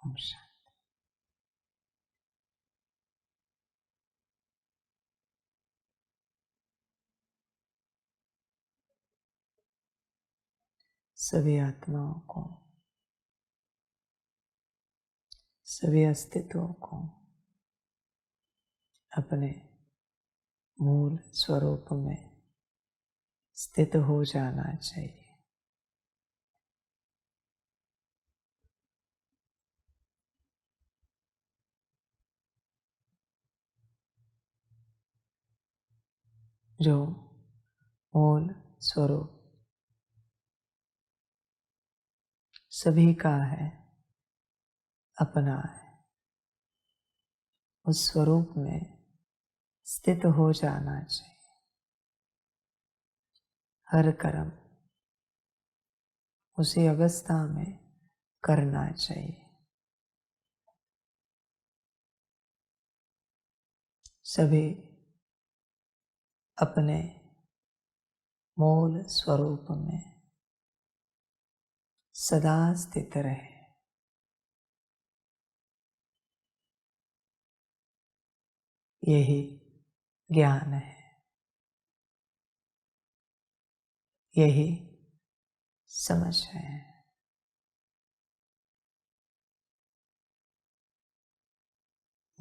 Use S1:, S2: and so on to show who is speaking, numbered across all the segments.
S1: ओम शांति। सभी आत्माओं को, सभी अस्तित्वों को अपने मूल स्वरूप में स्थित हो जाना चाहिए। जो मूल स्वरूप सभी का है, अपना है, उस स्वरूप में स्थित हो जाना चाहिए। हर कर्म उसी अवस्था में करना चाहिए। सभी अपने मूल स्वरूप में सदा स्थित रहे। यही ज्ञान है, यही समझ है।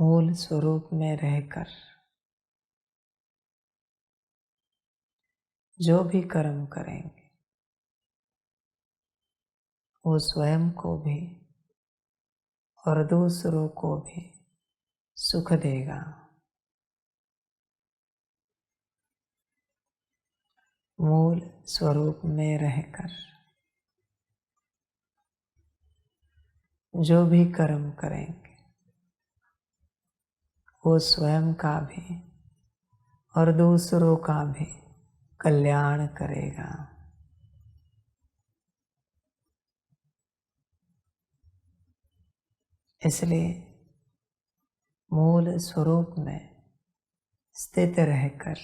S1: मूल स्वरूप में रहकर जो भी कर्म करेंगे वो स्वयं को भी और दूसरों को भी सुख देगा। मूल स्वरूप में रहकर जो भी कर्म करेंगे वो स्वयं का भी और दूसरों का भी कल्याण करेगा। इसलिए मूल स्वरूप में स्थित रहकर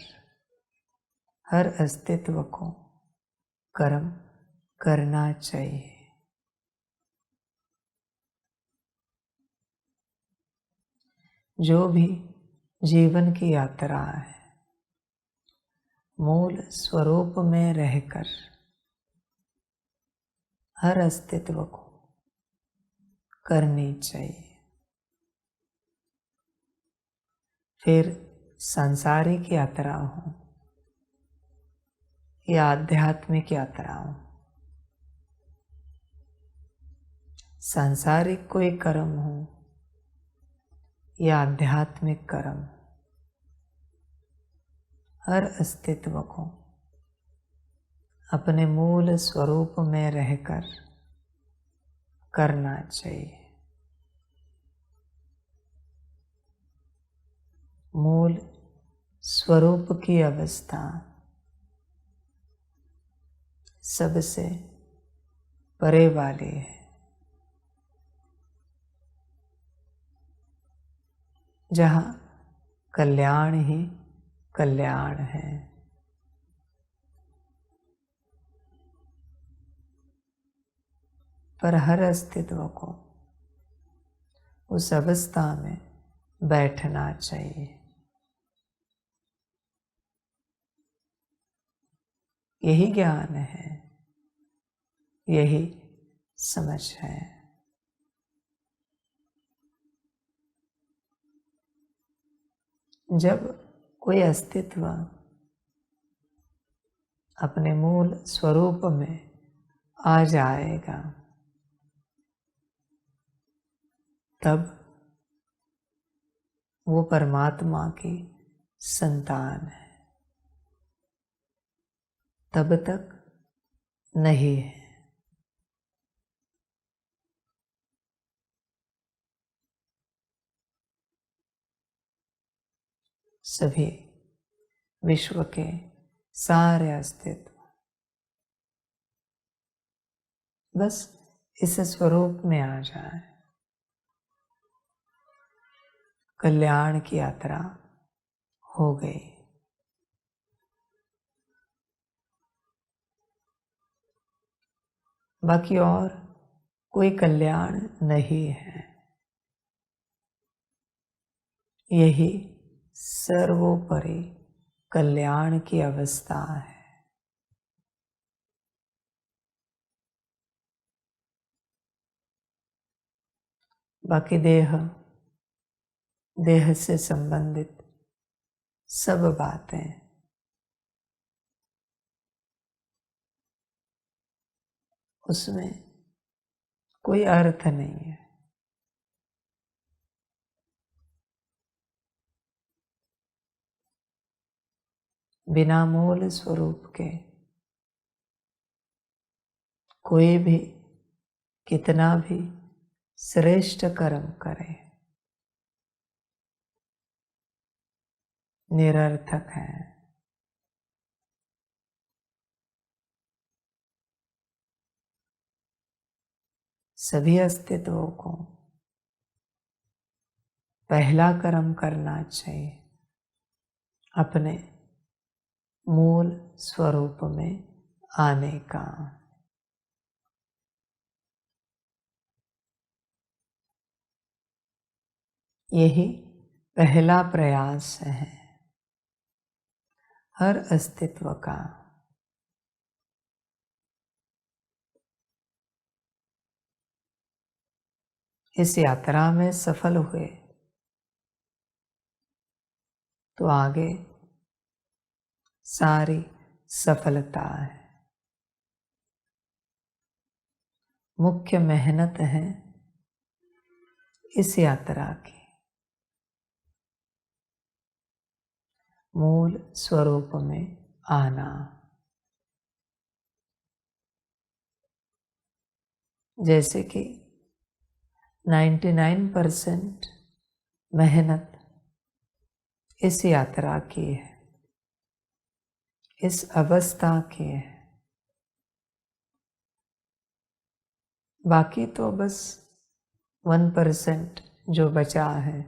S1: हर अस्तित्व को कर्म करना चाहिए। जो भी जीवन की यात्रा है मूल स्वरूप में रहकर हर अस्तित्व को करनी चाहिए। फिर सांसारिक यात्रा हो या आध्यात्मिक यात्रा हो, सांसारिक कोई कर्म हो या आध्यात्मिक कर्म, हर अस्तित्व को अपने मूल स्वरूप में रहकर करना चाहिए। मूल स्वरूप की अवस्था सबसे परे वाली है। जहाँ कल्याण ही कल्याण है। पर हर अस्तित्व को उस अवस्था में बैठना चाहिए। यही ज्ञान है, यही समझ है। जब कोई अस्तित्व अपने मूल स्वरूप में आ जाएगा तब वो परमात्मा की संतान है। तब तक नहीं है। सभी विश्व के सारे अस्तित्व बस इस स्वरूप में आ जाए, कल्याण की यात्रा हो गई। बाकी और कोई कल्याण नहीं है। यही सर्वोपरि कल्याण की अवस्था है। बाकी देह से संबंधित सब बातें उसमें कोई अर्थ नहीं है। बिना मूल स्वरूप के कोई भी कितना भी श्रेष्ठ कर्म करे निरर्थक है। सभी अस्तित्वों को पहला कर्म करना चाहिए अपने मूल स्वरूप में आने का। यही पहला प्रयास है हर अस्तित्व का। इस यात्रा में सफल हुए तो आगे सारी सफलता है। मुख्य मेहनत है इस यात्रा की मूल स्वरूप में आना। जैसे कि 99% मेहनत इस यात्रा की है, इस अवस्था की है। बाकी तो बस 1% जो बचा है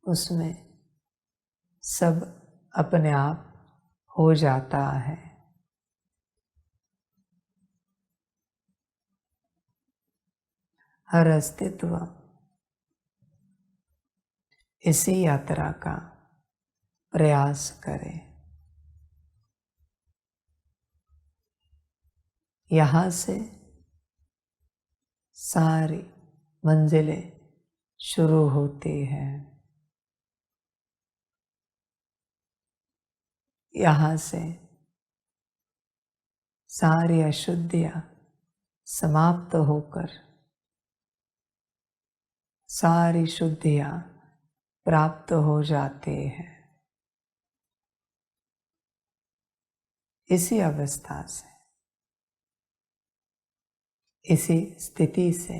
S1: उसमें सब अपने आप हो जाता है। हर अस्तित्व इसी यात्रा का प्रयास करे। यहाँ से सारी मंजिलें शुरू होती हैं। यहाँ से सारी अशुद्धियाँ समाप्त होकर सारी शुद्धियाँ प्राप्त हो जाती हैं। इसी अवस्था से, इसी स्थिति से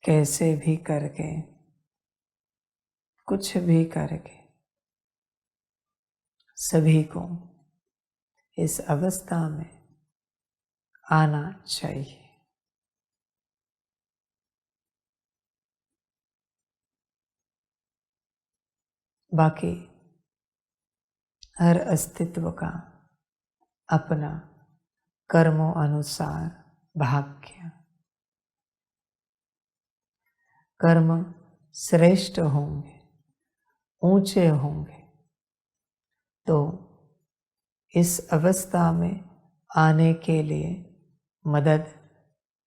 S1: कैसे भी करके, कुछ भी करके सभी को इस अवस्था में आना चाहिए। बाकी हर अस्तित्व का अपना कर्मों अनुसार भाग्य। कर्म श्रेष्ठ होंगे, ऊंचे होंगे तो इस अवस्था में आने के लिए मदद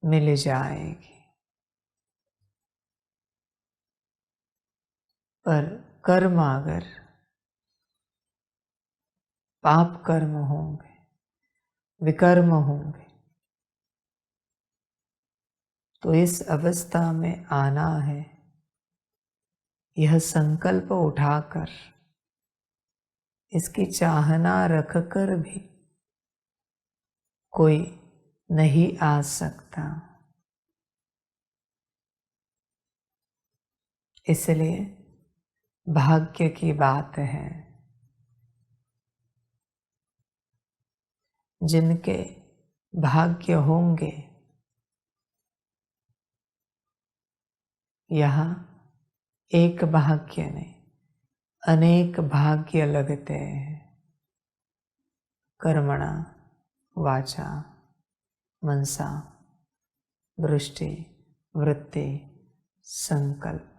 S1: मिल जाएगी। पर कर्म अगर पाप कर्म होंगे, विकर्म होंगे तो इस अवस्था में आना है यह संकल्प उठाकर, इसकी चाहना रखकर भी कोई नहीं आ सकता। इसलिए भाग्य की बात है। जिनके भाग्य होंगे यहाँ एक भाग्य नहीं अनेक भाग्य लगते हैं। कर्मणा वाचा मनसा दृष्टि वृत्ति संकल्प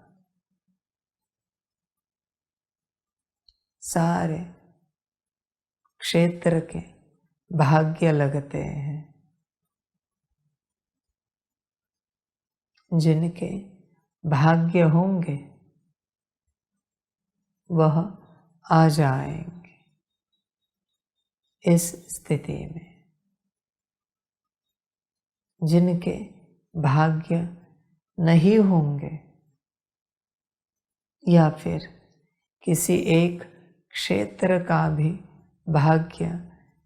S1: सारे क्षेत्र के भाग्य लगते हैं, जिनके भाग्य होंगे वह आ जाएंगे इस स्थिति में। जिनके भाग्य नहीं होंगे या फिर किसी एक क्षेत्र का भी भाग्य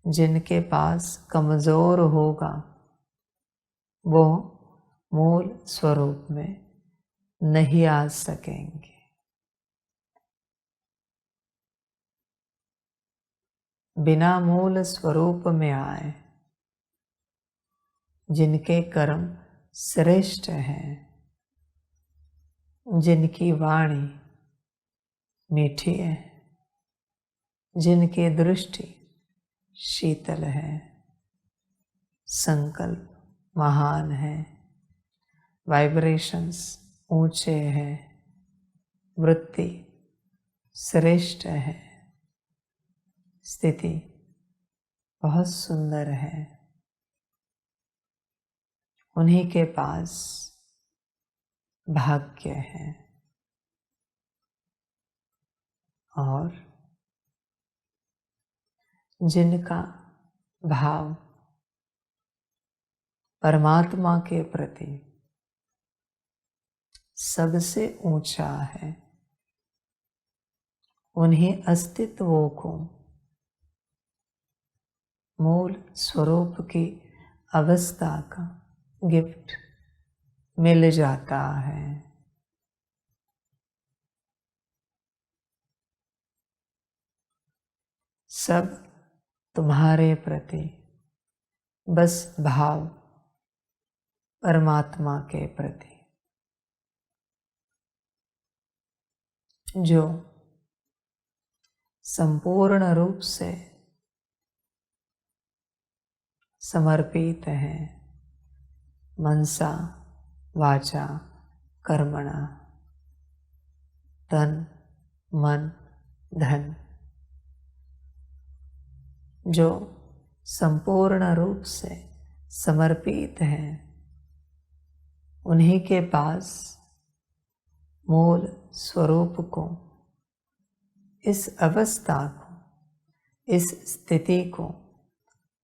S1: जिनके पास कमजोर होगा, वो मूल स्वरूप में नहीं आ सकेंगे। बिना मूल स्वरूप में आए जिनके कर्म श्रेष्ठ हैं, जिनकी वाणी मीठी है, जिनकी दृष्टि शीतल है, संकल्प महान है, वाइब्रेशंस ऊंचे हैं, वृत्ति श्रेष्ठ है, स्थिति बहुत सुंदर है, उन्हीं के पास भाग्य है। और जिनका भाव परमात्मा के प्रति सबसे ऊंचा है, उन्हीं अस्तित्वों को मूल स्वरूप की अवस्था का गिफ्ट मिल जाता है। सब तुम्हारे प्रति बस भाव परमात्मा के प्रति, जो संपूर्ण रूप से समर्पित है, मनसा वाचा कर्मणा, तन मन धन, जो संपूर्ण रूप से समर्पित हैं, उन्हीं के पास मूल स्वरूप को, इस अवस्था को, इस स्थिति को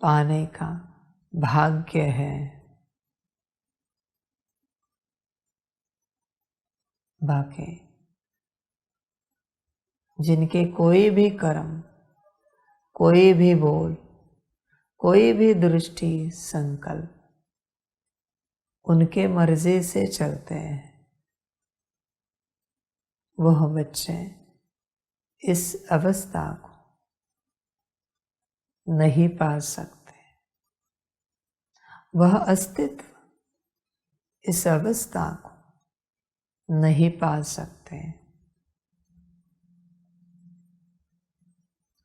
S1: पाने का भाग्य है। बाकी जिनके कोई भी कर्म, कोई भी बोल, कोई भी दृष्टि संकल्प उनके मर्जी से चलते हैं, वह बच्चे इस अवस्था को नहीं पा सकते। वह अस्तित्व इस अवस्था को नहीं पा सकते।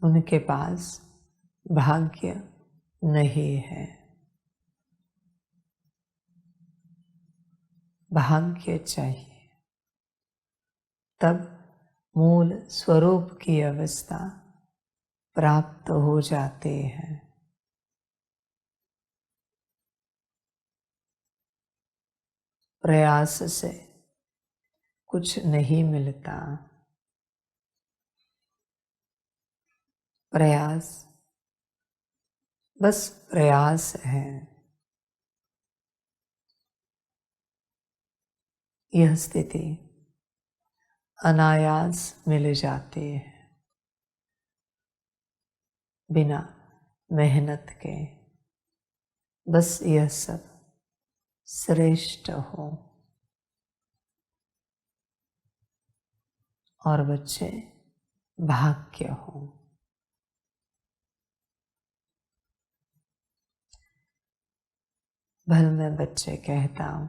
S1: उनके पास भाग्य नहीं है। भाग्य चाहिए, तब मूल स्वरूप की अवस्था प्राप्त हो जाती है। प्रयास से कुछ नहीं मिलता। प्रयास बस प्रयास है। यह स्थिति अनायास मिल जाती है, बिना मेहनत के। बस यह सब श्रेष्ठ हो और बच्चे भाग्य हो। भल मैं बच्चे कहता हूं,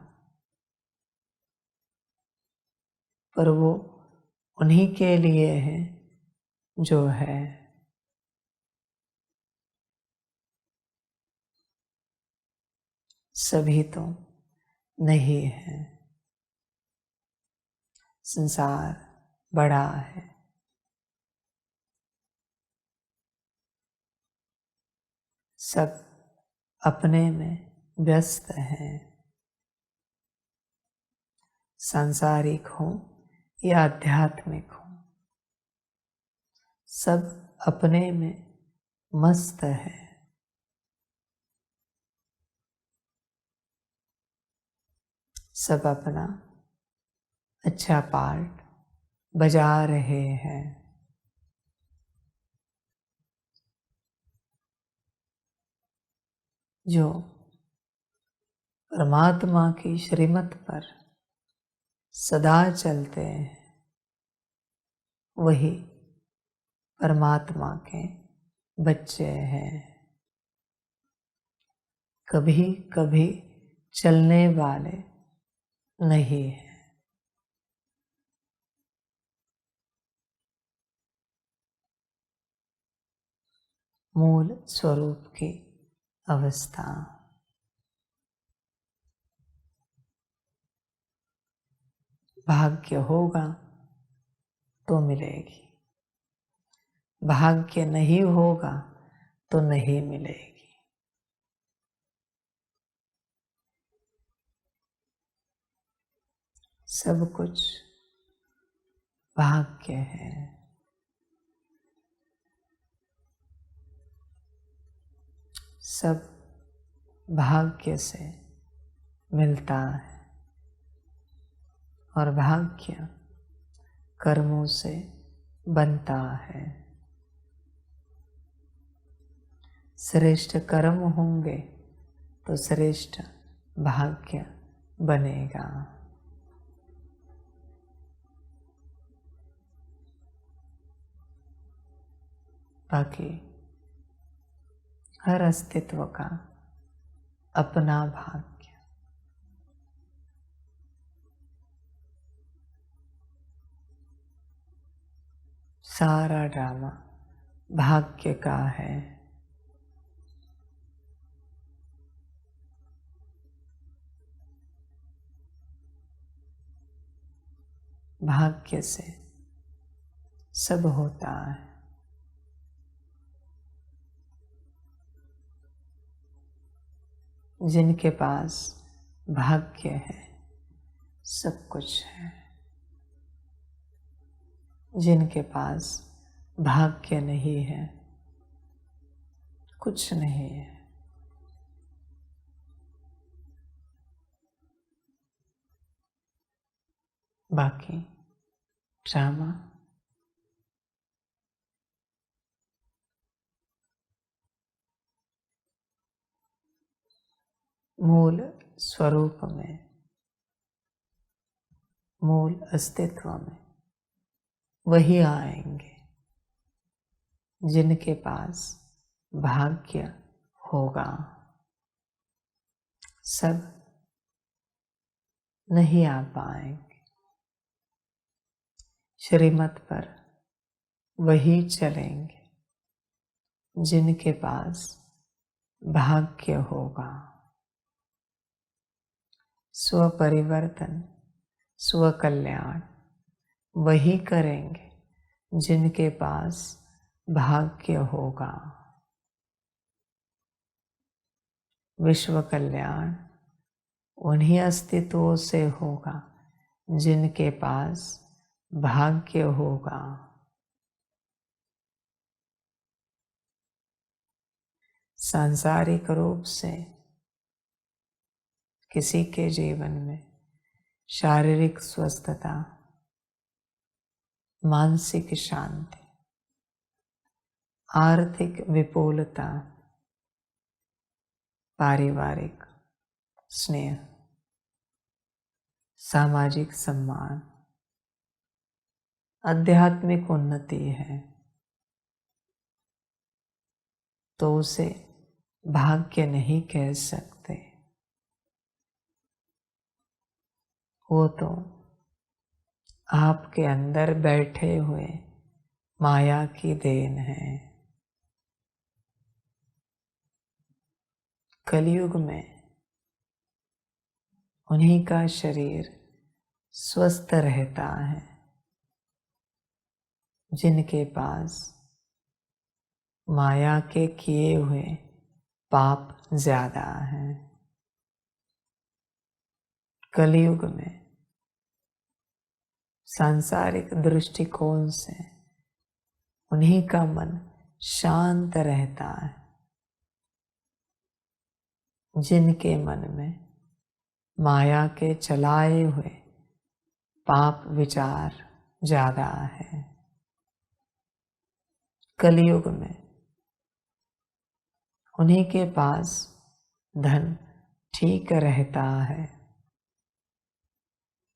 S1: पर वो उन्हीं के लिए है जो है। सभी तो नहीं है। संसार बड़ा है, सब अपने में व्यस्त हैं। सांसारिक हो या आध्यात्मिक हो, सब अपने में मस्त है। सब अपना अच्छा पार्ट बजा रहे हैं। जो परमात्मा की श्रीमत पर सदा चलते हैं, वही परमात्मा के बच्चे हैं। कभी कभी चलने वाले नहीं हैं। मूल स्वरूप की अवस्था। भाग्य होगा तो मिलेगी, भाग्य नहीं होगा तो नहीं मिलेगी। सब कुछ भाग्य है। सब भाग्य से मिलता है और भाग्य कर्मों से बनता है। श्रेष्ठ कर्म होंगे तो श्रेष्ठ भाग्य बनेगा। बाकी हर अस्तित्व का अपना भाग्य। सारा ड्रामा भाग्य का है। भाग्य से सब होता है। जिनके पास भाग्य है सब कुछ है। जिनके पास भाग्य नहीं है कुछ नहीं है। बाकी ड्रामा मूल स्वरूप में, मूल अस्तित्व में वही आएंगे जिनके पास भाग्य होगा। सब नहीं आ पाएंगे। श्रीमत पर वही चलेंगे जिनके पास भाग्य होगा। स्वपरिवर्तन, स्वकल्याण वही करेंगे जिनके पास भाग्य होगा। विश्व कल्याण उन्हीं अस्तित्वों से होगा जिनके पास भाग्य होगा। सांसारिक रूप से किसी के जीवन में शारीरिक स्वस्थता, मानसिक शांति, आर्थिक विपुलता, पारिवारिक स्नेह, सामाजिक सम्मान, आध्यात्मिक उन्नति है तो उसे भाग्य नहीं कह सकते। वो तो आपके अंदर बैठे हुए माया की देन है। कलयुग में उन्हीं का शरीर स्वस्थ रहता है। जिनके पास माया के किए हुए पाप ज्यादा हैं, कलयुग में सांसारिक दृष्टिकोण से उन्हीं का मन शांत रहता है। जिनके मन में माया के चलाए हुए पाप विचार ज्यादा है, कलयुग में उन्हीं के पास धन ठीक रहता है।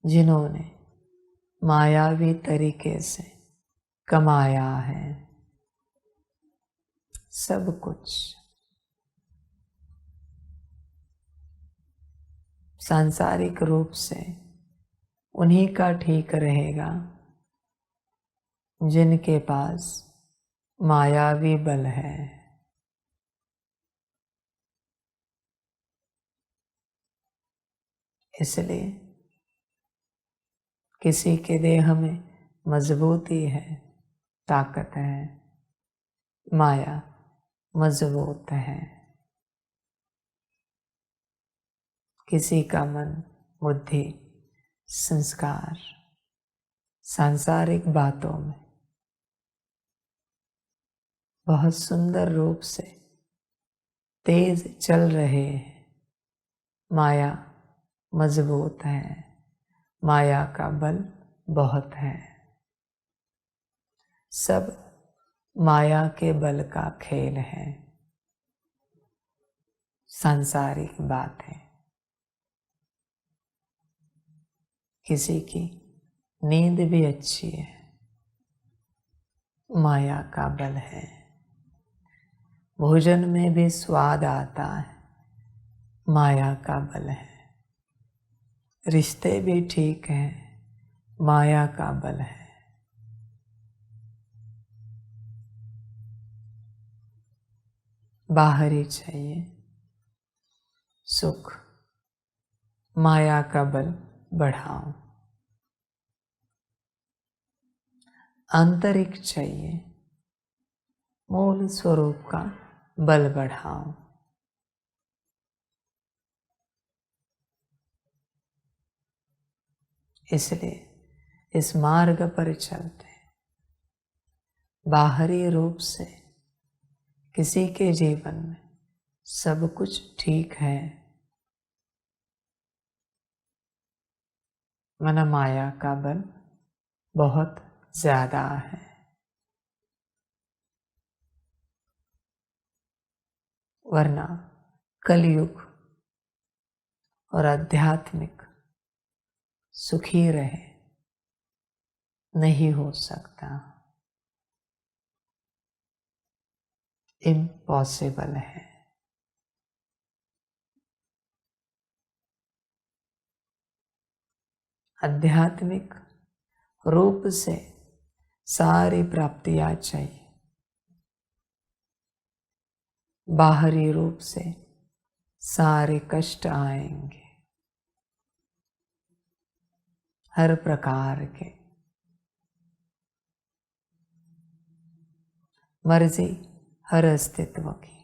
S1: जिन्होंने मायावी तरीके से कमाया है सब कुछ, सांसारिक रूप से उन्हीं का ठीक रहेगा। जिनके पास मायावी बल है, इसलिए किसी के देह में मजबूती है, ताकत है, माया मजबूत है। किसी का मन, बुद्धि, संस्कार सांसारिक बातों में बहुत सुंदर रूप से तेज चल रहे हैं, माया मजबूत है, माया का बल बहुत है। सब माया के बल का खेल है, सांसारिक बात है। किसी की नींद भी अच्छी है, माया का बल है। भोजन में भी स्वाद आता है, माया का बल है। रिश्ते भी ठीक हैं, माया का बल है। बाहरी चाहिए सुख, माया का बल बढ़ाओ। आंतरिक चाहिए मूल स्वरूप का बल बढ़ाओ। इसलिए इस मार्ग पर चलते बाहरी रूप से किसी के जीवन में सब कुछ ठीक है, मन माया का बल बहुत ज्यादा है। वरना कलयुग और आध्यात्मिक सुखी रहे नहीं हो सकता, इम्पॉसिबल है। आध्यात्मिक रूप से सारी प्राप्तियां चाहिए, बाहरी रूप से सारे कष्ट आएंगे, हर प्रकार के। मर्जी हर अस्तित्व की,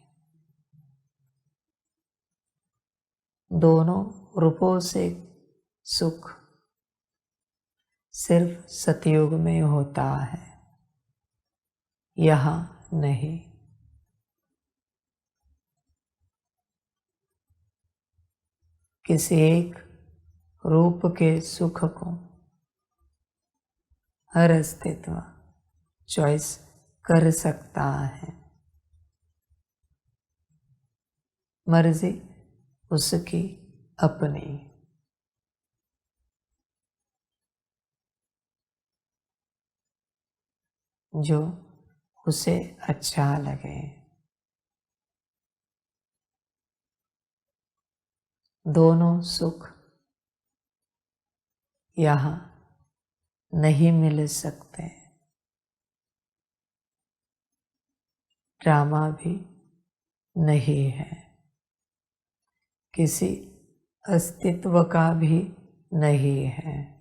S1: दोनों रूपों से सुख सिर्फ सतयुग में होता है, यहाँ नहीं। किसी एक रूप के सुख को हर अस्तित्व चॉइस कर सकता है, मर्जी उसकी अपनी। जो उसे अच्छा लगे। दोनों सुख यहाँ नहीं मिल सकते, ड्रामा भी नहीं है। किसी अस्तित्व का भी नहीं है।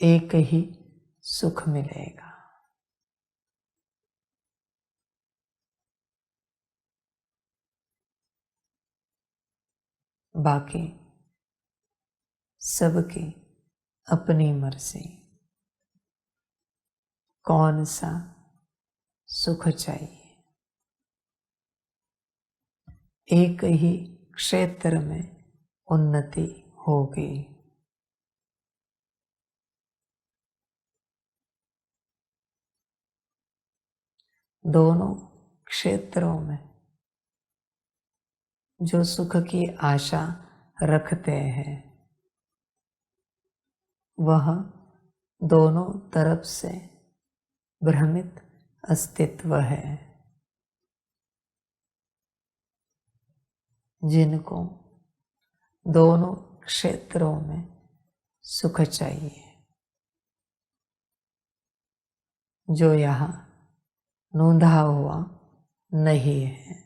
S1: एक ही सुख मिलेगा। बाकी सबकी अपनी मर्जी। कौन सा सुख चाहिए? एक ही क्षेत्र में उन्नति होगी। दोनों क्षेत्रों में जो सुख की आशा रखते हैं वह दोनों तरफ से भ्रमित अस्तित्व है। जिनको दोनों क्षेत्रों में सुख चाहिए, जो यहाँ नोंधा हुआ नहीं है,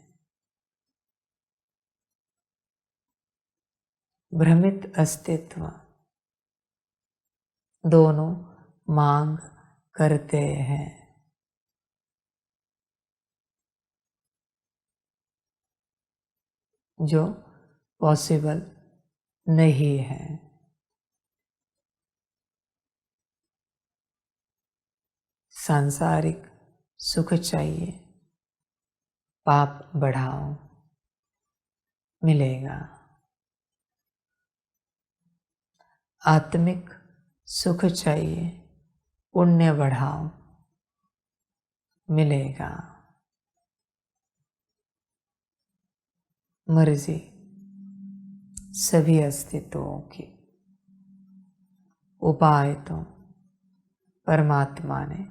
S1: भ्रमित अस्तित्व दोनों मांग करते हैं। जो पॉसिबल नहीं है। सांसारिक सुख चाहिए, पाप बढ़ाओ, मिलेगा। आत्मिक सुख चाहिए, पुण्य बढ़ाओ, मिलेगा। मर्जी सभी अस्तित्वों की। उपाय तो परमात्मा ने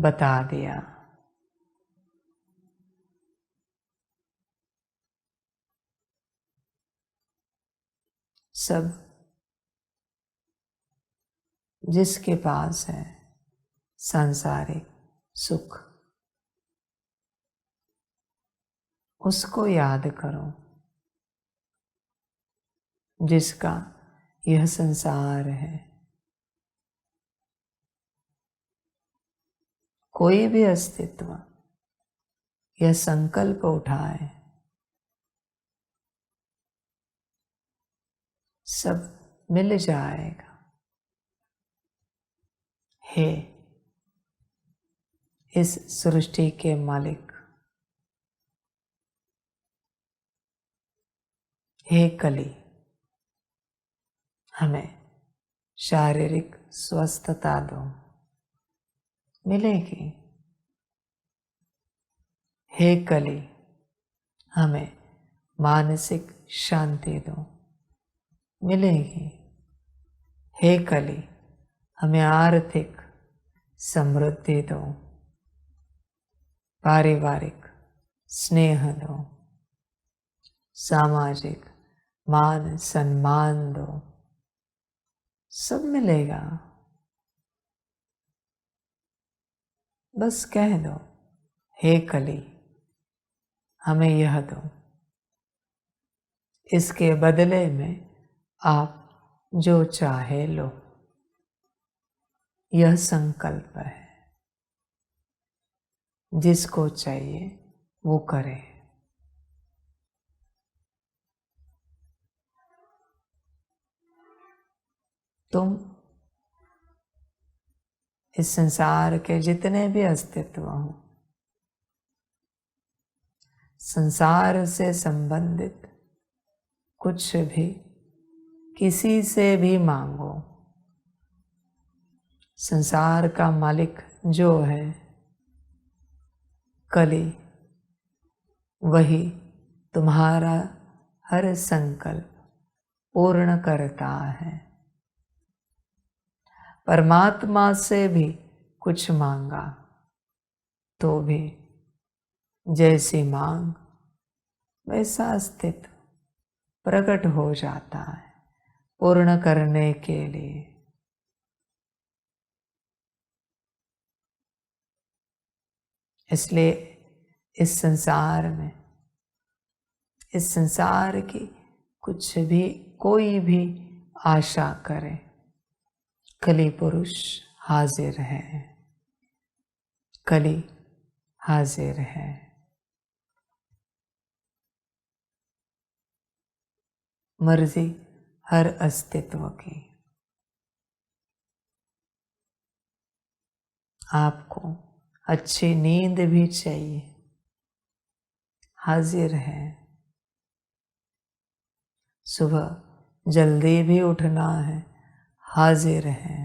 S1: बता दिया। सब जिसके पास है सांसारिक सुख, उसको याद करो, जिसका यह संसार है। कोई भी अस्तित्व यह संकल्प उठाए, सब मिल जाएगा। हे इस सृष्टि के मालिक, हे कली, हमें शारीरिक स्वस्थता दो, मिलेगी। हे कली, हमें मानसिक शांति दो, मिलेगी। हे कली, हमें आर्थिक समृद्धि दो, पारिवारिक स्नेह दो, सामाजिक मान सम्मान दो, सब मिलेगा। बस कह दो, हे कली, हमें यह दो। इसके बदले में आप जो चाहे लो। यह संकल्प है। जिसको चाहिए वो करे। तुम इस संसार के जितने भी अस्तित्व हो, संसार से संबंधित कुछ भी किसी से भी मांगो, संसार का मालिक जो है कली, वही तुम्हारा हर संकल्प पूर्ण करता है। परमात्मा से भी कुछ मांगा तो भी जैसी मांग वैसा अस्तित्व प्रकट हो जाता है पूर्ण करने के लिए। इसलिए इस संसार में इस संसार की कुछ भी कोई भी आशा करे, कली पुरुष हाजिर है, कली हाजिर है। मर्जी हर अस्तित्व की। आपको अच्छी नींद भी चाहिए, हाजिर है। सुबह जल्दी भी उठना है, हाजिर है।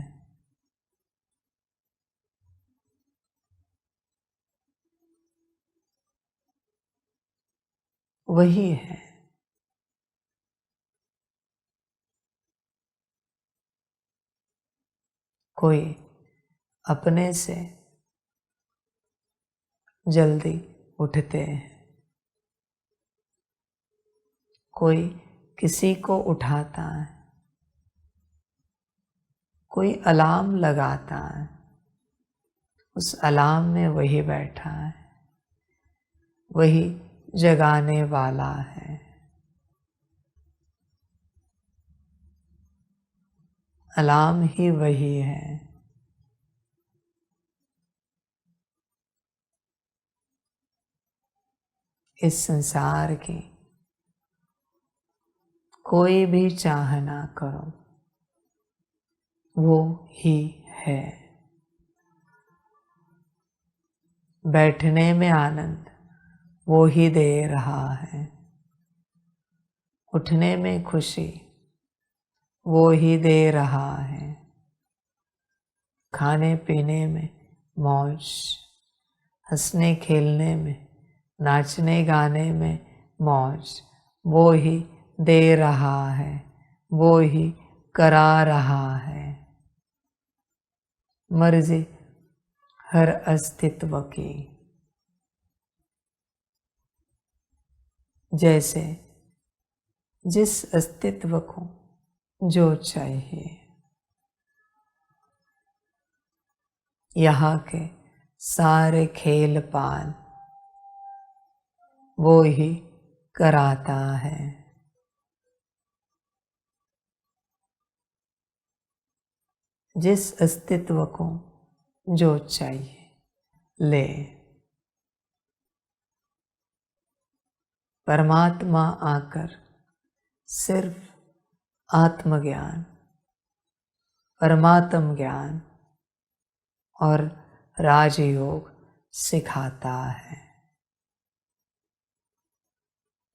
S1: वही है। कोई अपने से जल्दी उठते हैं, कोई किसी को उठाता है, कोई अलार्म लगाता है, उस अलार्म में वही बैठा है, वही जगाने वाला है। अलार्म ही वही है। इस संसार की कोई भी चाह ना करो, वो ही है। बैठने में आनंद वो ही दे रहा है, उठने में खुशी वो ही दे रहा है, खाने पीने में मौज, हंसने खेलने में, नाचने गाने में मौज वो ही दे रहा है, वो ही करा रहा है। मर्जी हर अस्तित्व की। जैसे जिस अस्तित्व को जो चाहिए, यहाँ के सारे खेल पाल वो ही कराता है। जिस अस्तित्व को जो चाहिए ले। परमात्मा आकर सिर्फ आत्मज्ञान, परमात्म ज्ञान और राजयोग सिखाता है।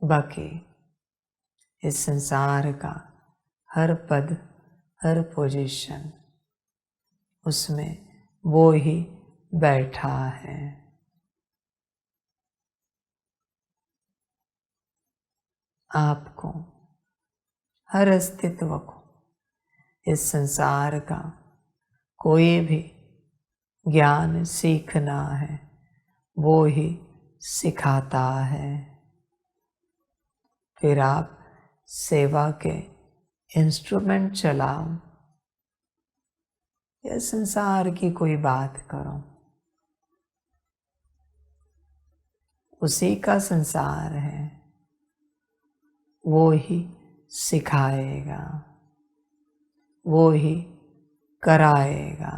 S1: बाकी इस संसार का हर पद, हर पोजीशन, उसमें वो ही बैठा है। आपको हर अस्तित्व को इस संसार का कोई भी ज्ञान सीखना है, वो ही सिखाता है। फिर आप सेवा के इंस्ट्रूमेंट चलाओ या संसार की कोई बात करो, उसी का संसार है, वो ही सिखाएगा, वो ही कराएगा।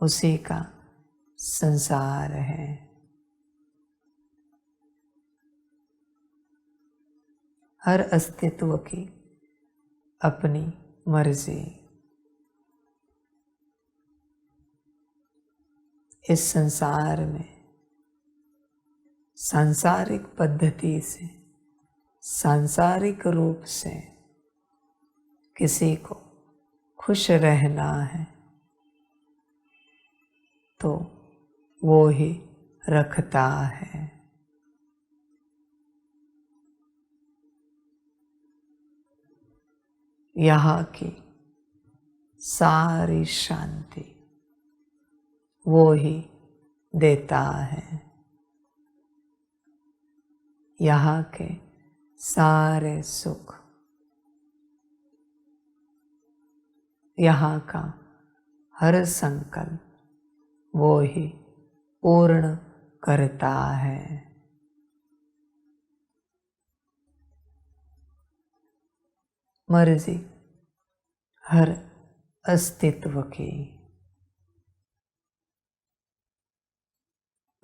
S1: उसी का संसार है। हर अस्तित्व की अपनी मर्जी। इस संसार में सांसारिक पद्धति से, सांसारिक रूप से किसी को खुश रहना है तो वो ही रखता है। यहाँ की सारी शांति वो ही देता है। यहाँ के सारे सुख, यहाँ का हर संकल्प वो ही पूर्ण करता है। मर्जी हर अस्तित्व की।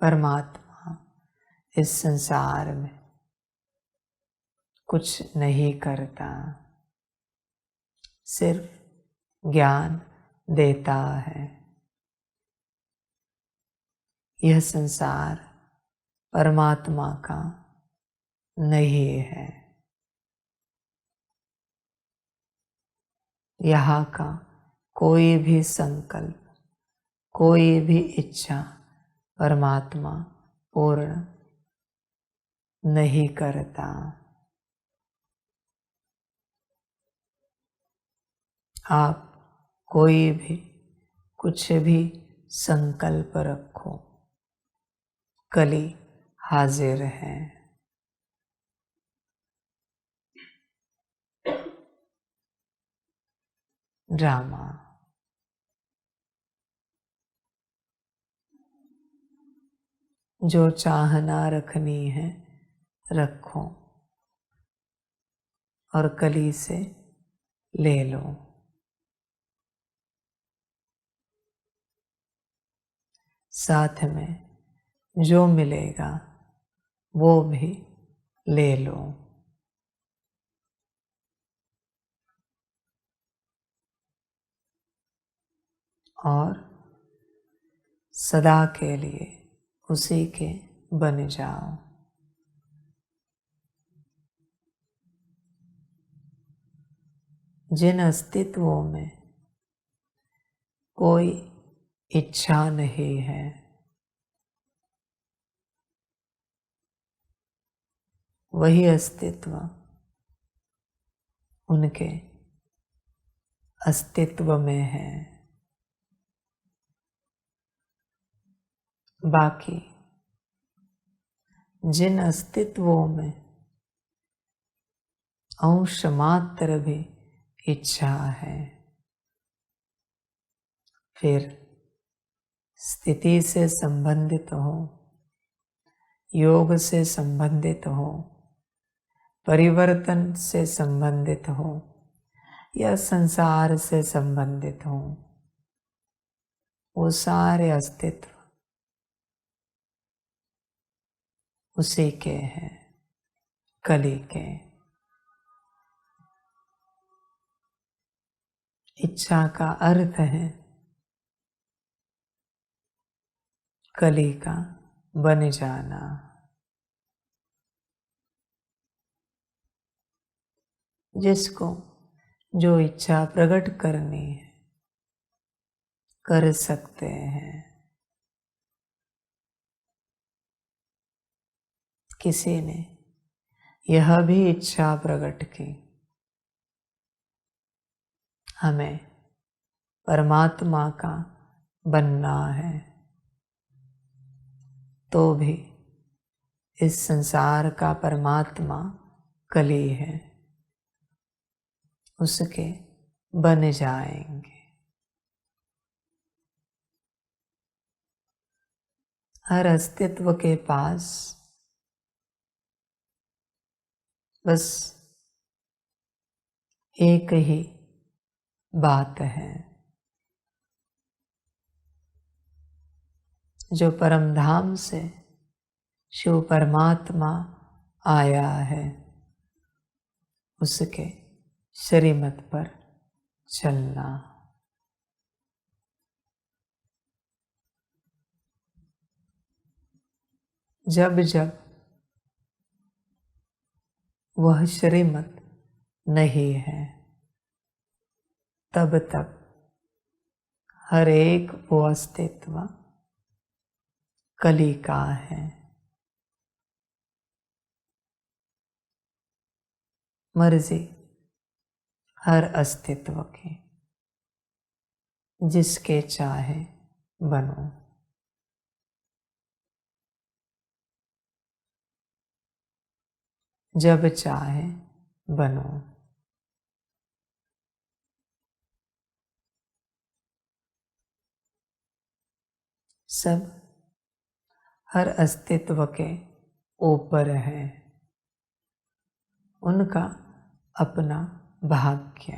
S1: परमात्मा इस संसार में कुछ नहीं करता, सिर्फ ज्ञान देता है। यह संसार परमात्मा का नहीं है। यहाँ का कोई भी संकल्प, कोई भी इच्छा परमात्मा पूर्ण नहीं करता। आप कोई भी कुछ भी संकल्प रखो, कली हाजिर है। ड्रामा। जो चाहना रखनी है रखो और कली से ले लो। साथ में जो मिलेगा वो भी ले लो। और सदा के लिए उसी के बन जाओ। जिन अस्तित्वों में कोई इच्छा नहीं है, वही अस्तित्व उनके अस्तित्व में है। बाकी जिन अस्तित्वों में अंश मात्र भी इच्छा है, फिर स्थिति से संबंधित हो, योग से संबंधित हो, परिवर्तन से संबंधित हो या संसार से संबंधित हो, वो सारे अस्तित्व उसी के हैं, कली के। इच्छा का अर्थ है कली का बन जाना। जिसको जो इच्छा प्रकट करनी है कर सकते हैं। किसी ने यह भी इच्छा प्रकट की, हमें परमात्मा का बनना है, तो भी इस संसार का परमात्मा कली है, उसके बन जाएंगे। हर अस्तित्व के पास बस एक ही बात है। जो परमधाम से शिव परमात्मा आया है, उसके श्रीमत पर चलना। जब जब वह श्रीमत नहीं है, तब तब हर एक वो अस्तित्व कली का है। मर्जी हर अस्तित्व की, जिसके चाहे बनो। जब चाहे बनो। सब हर अस्तित्व के ऊपर है, उनका अपना भाग्य।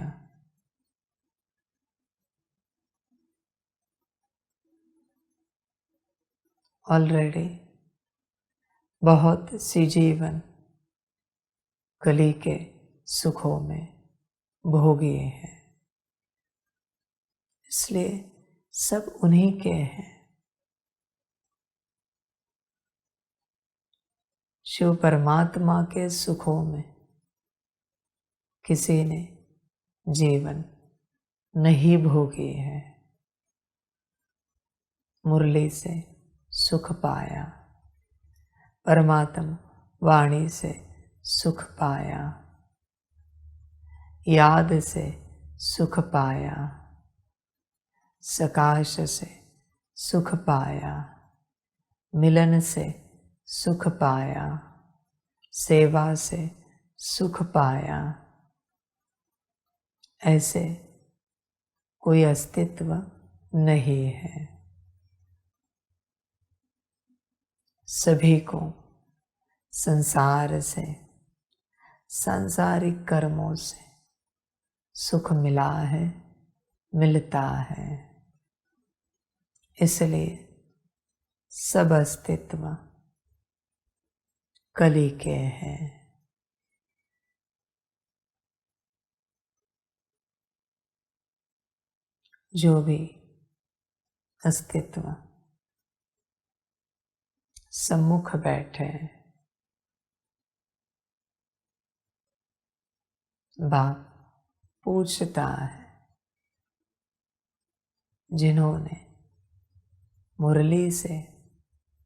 S1: ऑलरेडी बहुत सी जीवन कली के सुखों में भोगी हैं, इसलिए सब उन्हीं के हैं। शिव परमात्मा के सुखों में किसी ने जीवन नहीं भोगी है। मुरली से सुख पाया, परमात्मा वाणी से सुख पाया, याद से सुख पाया, सकाश से सुख पाया, मिलन से सुख पाया, सेवा से सुख पाया। ऐसे कोई अस्तित्व नहीं है। सभी को संसार से, सांसारिक कर्मों से सुख मिला है, मिलता है। इसलिए सब अस्तित्व कली के हैं। जो भी अस्तित्व सम्मुख बैठे, बाप पूछता है, जिन्होंने मुरली से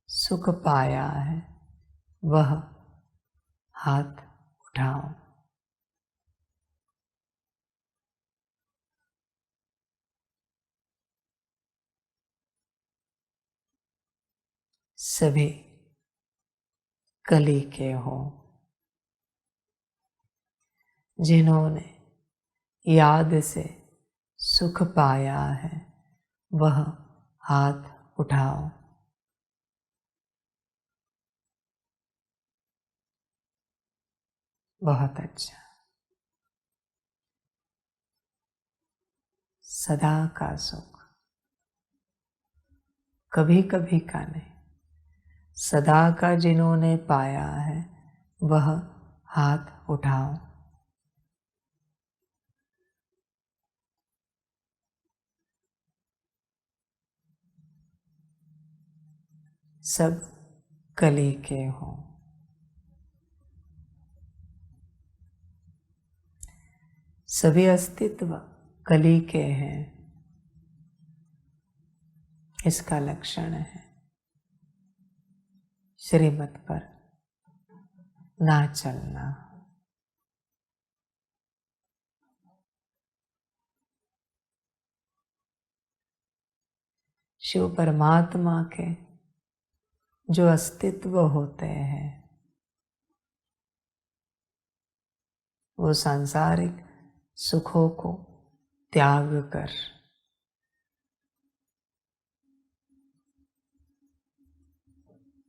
S1: सुख पाया है वह हाथ उठाओ। सभी कली के हो। जिन्होंने याद से सुख पाया है वह हाथ उठाओ। बहुत अच्छा। सदा का सुख, कभी कभी का नहीं, सदा का जिन्होंने पाया है वह हाथ उठाओ। सब कली के हो। सभी अस्तित्व कली के हैं, इसका लक्षण है श्रीमत पर ना चलना। शिव परमात्मा के जो अस्तित्व होते हैं वो सांसारिक सुखों को त्याग कर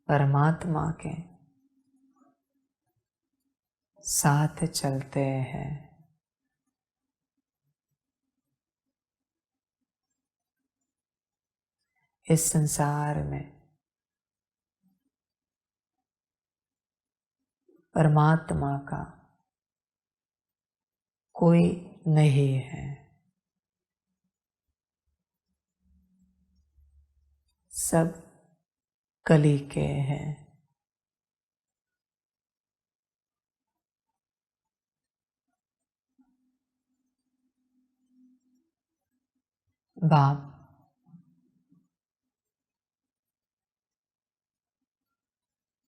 S1: परमात्मा के साथ चलते हैं। इस संसार में परमात्मा का कोई नहीं है। सब कली के हैं। बाप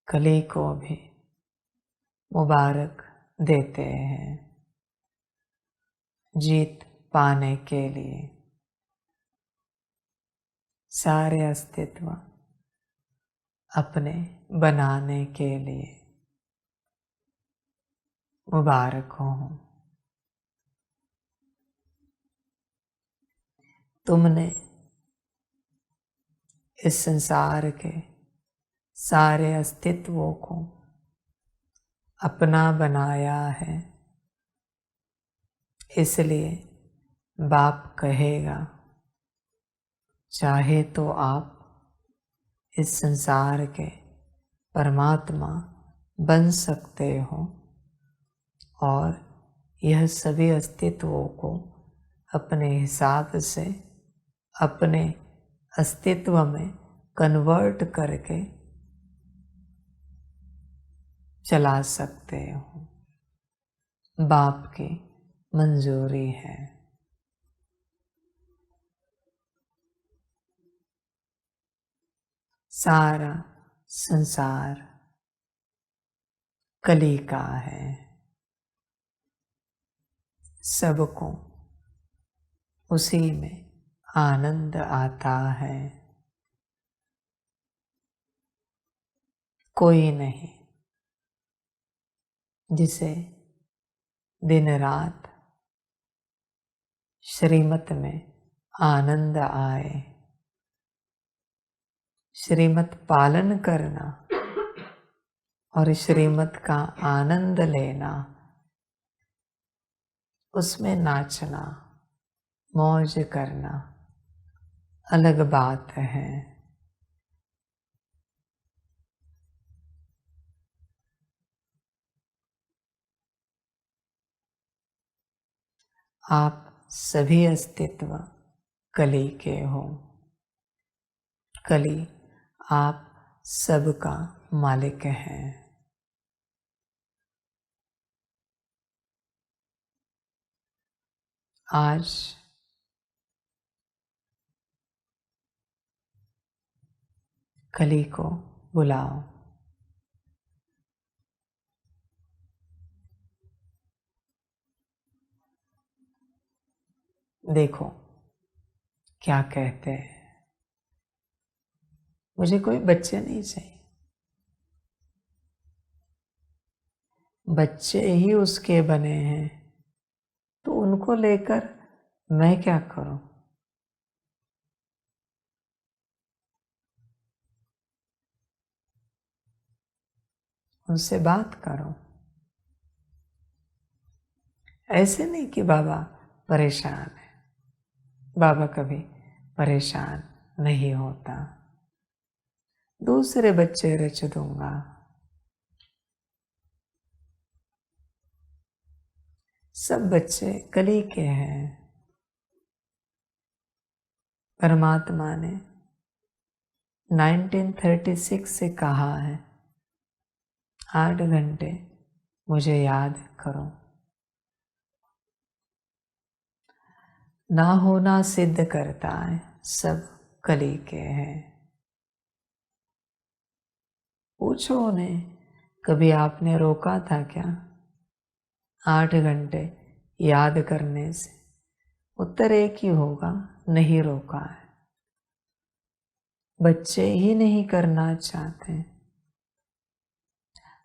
S1: कली को भी मुबारक देते हैं जीत पाने के लिए। सारे अस्तित्व अपने बनाने के लिए मुबारक हो। तुमने इस संसार के सारे अस्तित्वों को अपना बनाया है, इसलिए बाप कहेगा, चाहे तो आप इस संसार के परमात्मा बन सकते हो और यह सभी अस्तित्वों को अपने हिसाब से अपने अस्तित्व में कन्वर्ट करके चला सकते हो। बाप की मंजूरी है। सारा संसार कली का है। सबको उसी में आनंद आता है। कोई नहीं जिसे दिन रात श्रीमत में आनंद आए। श्रीमत पालन करना और श्रीमत का आनंद लेना, उसमें नाचना मौज करना अलग बात है। आप सभी अस्तित्व कली के हो। कली आप सबका मालिक है। आज कली को बुलाओ। देखो क्या कहते हैं। मुझे कोई बच्चे नहीं चाहिए। बच्चे ही उसके बने हैं, तो उनको लेकर मैं क्या करूं। उनसे बात करो। ऐसे नहीं कि बाबा परेशान है। बाबा कभी परेशान नहीं होता। दूसरे बच्चे रच दूंगा। सब बच्चे कली के हैं। परमात्मा ने 1936 से कहा है, 8 घंटे मुझे याद करो। ना होना सिद्ध करता है, सब कली के हैं। पूछो उन्हें, कभी आपने रोका था क्या 8 घंटे याद करने से? उत्तर एक ही होगा, नहीं रोका है। बच्चे ही नहीं करना चाहते।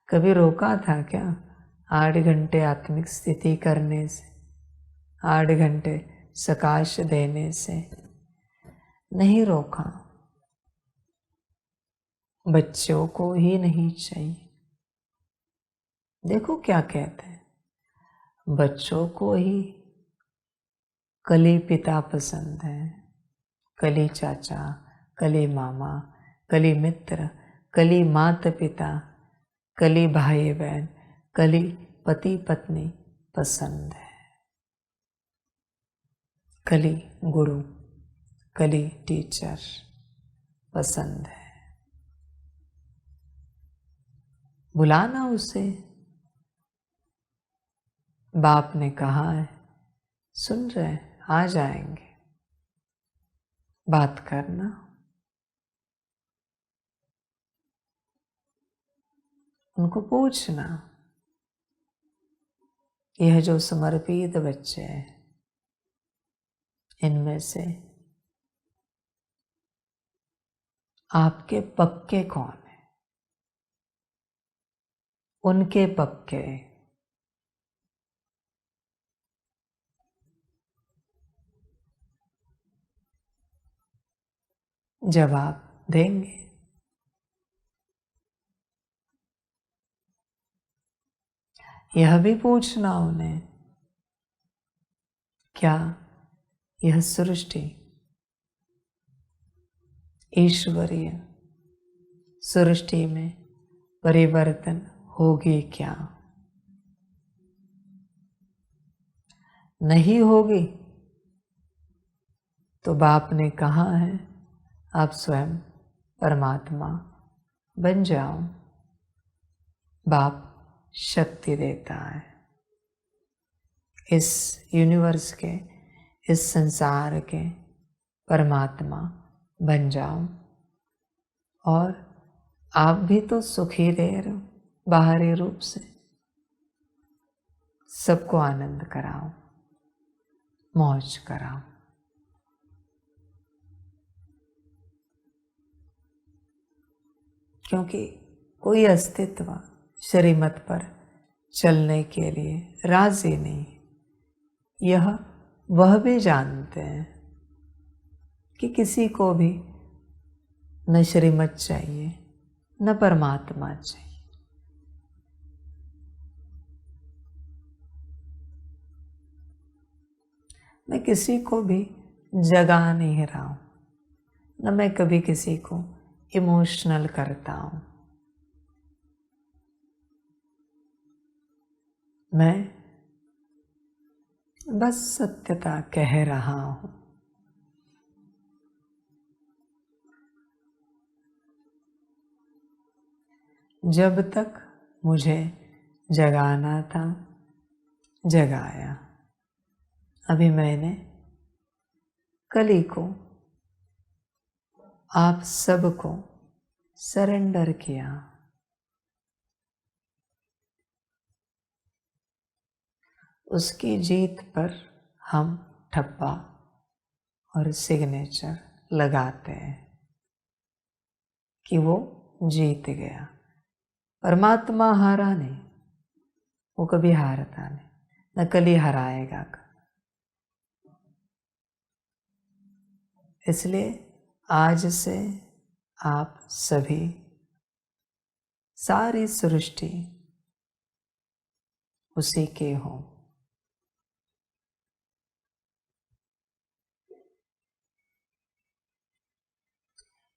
S1: कभी रोका था क्या 8 घंटे आत्मिक स्थिति करने से, 8 घंटे सकाश देने से? नहीं रोका। बच्चों को ही नहीं चाहिए। देखो क्या कहते हैं, बच्चों को ही कली पिता पसंद है, कली चाचा, कली मामा, कली मित्र, कली माता पिता, कली भाई बहन, कली पति पत्नी पसंद है। कली गुरु, कली टीचर पसंद है। बुलाना उसे। बाप ने कहा है, सुन रहे, आ जाएंगे। बात करना। उनको पूछना, यह जो समर्पित बच्चे हैं, इनमें से आपके पक्के कौन है? उनके पक्के। जवाब देंगे। यह भी पूछना उन्हें, क्या यह सृष्टि ईश्वरीय सृष्टि में परिवर्तन होगी क्या? नहीं होगी तो बाप ने कहा है आप स्वयं परमात्मा बन जाओ। बाप शक्ति देता है। इस यूनिवर्स के, इस संसार के परमात्मा बन जाओ। और आप भी तो सुखी रह रहे हो बाहरी रूप से। सबको आनंद कराओ, मौज कराओ। क्योंकि कोई अस्तित्व श्रीमत पर चलने के लिए राजी नहीं। यह वह भी जानते हैं कि किसी को भी न श्रीमत चाहिए न परमात्मा चाहिए। मैं किसी को भी जगा नहीं रहा हूं, न मैं कभी किसी को इमोशनल करता हूं। मैं बस सत्यता कह रहा हूं। जब तक मुझे जगाना था जगाया। अभी मैंने कली को आप सबको सरेंडर किया। उसकी जीत पर हम ठप्पा और सिग्नेचर लगाते हैं कि वो जीत गया। परमात्मा हारा नहीं, वो कभी हारता नहीं, न कली हराएगा। इसलिए आज से आप सभी, सारी सृष्टि उसी के हो।